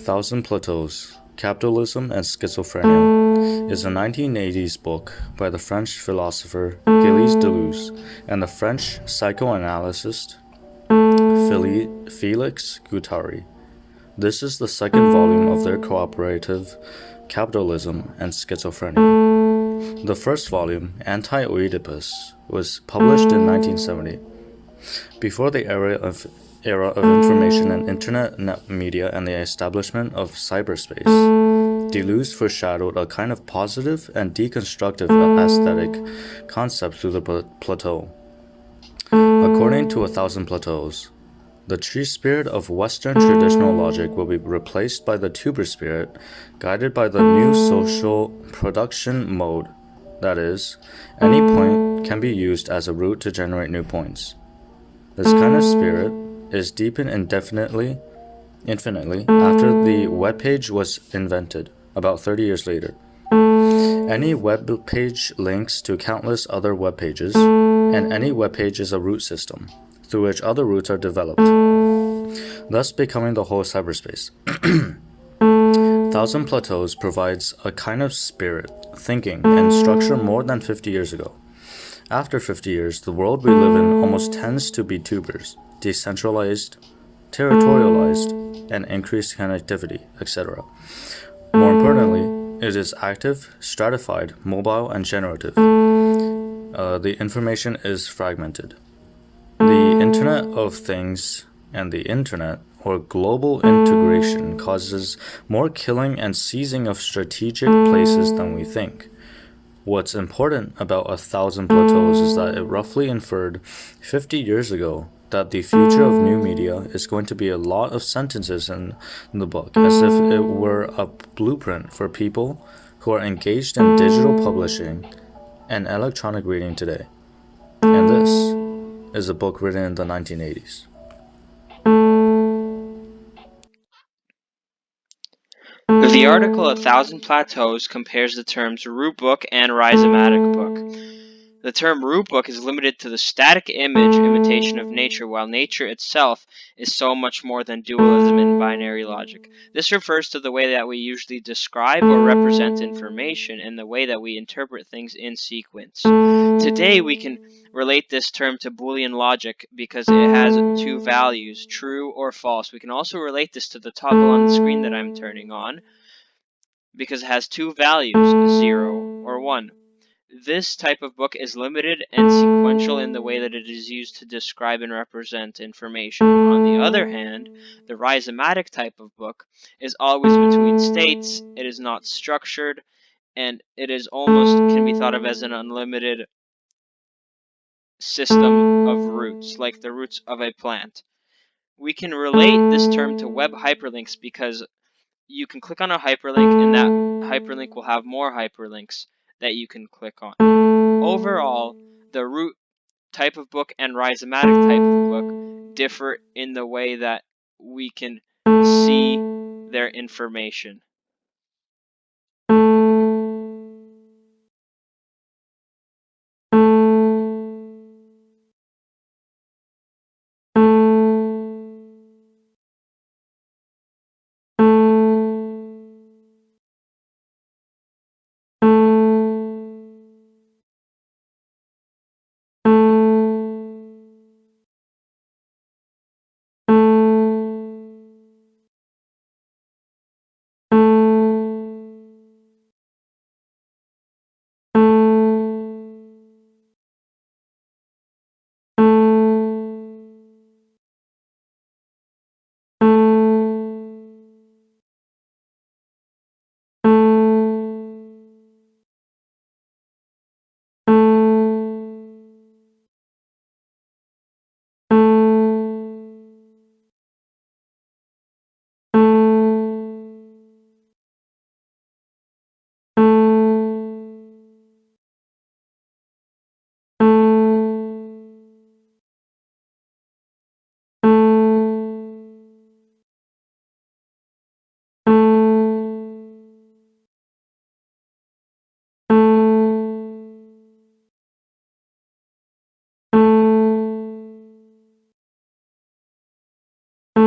Thousand Plateaus, Capitalism and Schizophrenia is a 1980s book by the French philosopher Gilles Deleuze and the French psychoanalyst Félix Guattari. This is the second volume of their cooperative Capitalism and Schizophrenia. The first volume, Anti-Oedipus, was published in 1970. Before the era of information and internet media and the establishment of cyberspace, Deleuze foreshadowed a kind of positive and deconstructive aesthetic concept through the plateau. According to A Thousand Plateaus, the tree spirit of Western traditional logic will be replaced by the tuber spirit, guided by the new social production mode. That is, any point can be used as a route to generate new points. This kind of spirit is deepened infinitely after the web page was invented, about 30 years later. Any web page links to countless other web pages, and any web page is a root system, through which other routes are developed, thus becoming the whole cyberspace. Thousand Plateaus provides a kind of spirit, thinking, and structure more than 50 years ago. After 50 years, the world we live in almost tends to be tubers, decentralized, territorialized, and increased connectivity, etc. More importantly, it is active, stratified, mobile, and generative. The information is fragmented. The Internet of Things and the Internet, or global integration, causes more killing and seizing of strategic places than we think. What's important about A Thousand Plateaus is that it roughly inferred 50 years ago that the future of new media is going to be a lot of sentences in the book, as if it were a blueprint for people who are engaged in digital publishing and electronic reading today. And this is a book written in the 1980s. The article A Thousand Plateaus compares the terms root book and rhizomatic book. The term root book is limited to the static image imitation of nature, while nature itself is so much more than dualism and binary logic. This refers to the way that we usually describe or represent information and the way that we interpret things in sequence. Today we can relate this term to Boolean logic because it has two values, true or false. We can also relate this to the toggle on the screen that I'm turning on because it has two values, 0 or 1. This type of book is limited and sequential in the way that it is used to describe and represent information. On the other hand, the rhizomatic type of book is always between states, it is not structured, and it is almost can be thought of as an unlimited system of roots, like the roots of a plant. We can relate this term to web hyperlinks because you can click on a hyperlink and that hyperlink will have more hyperlinks that you can click on. Overall, the root type of book and rhizomatic type of book differ in the way that we can see their information.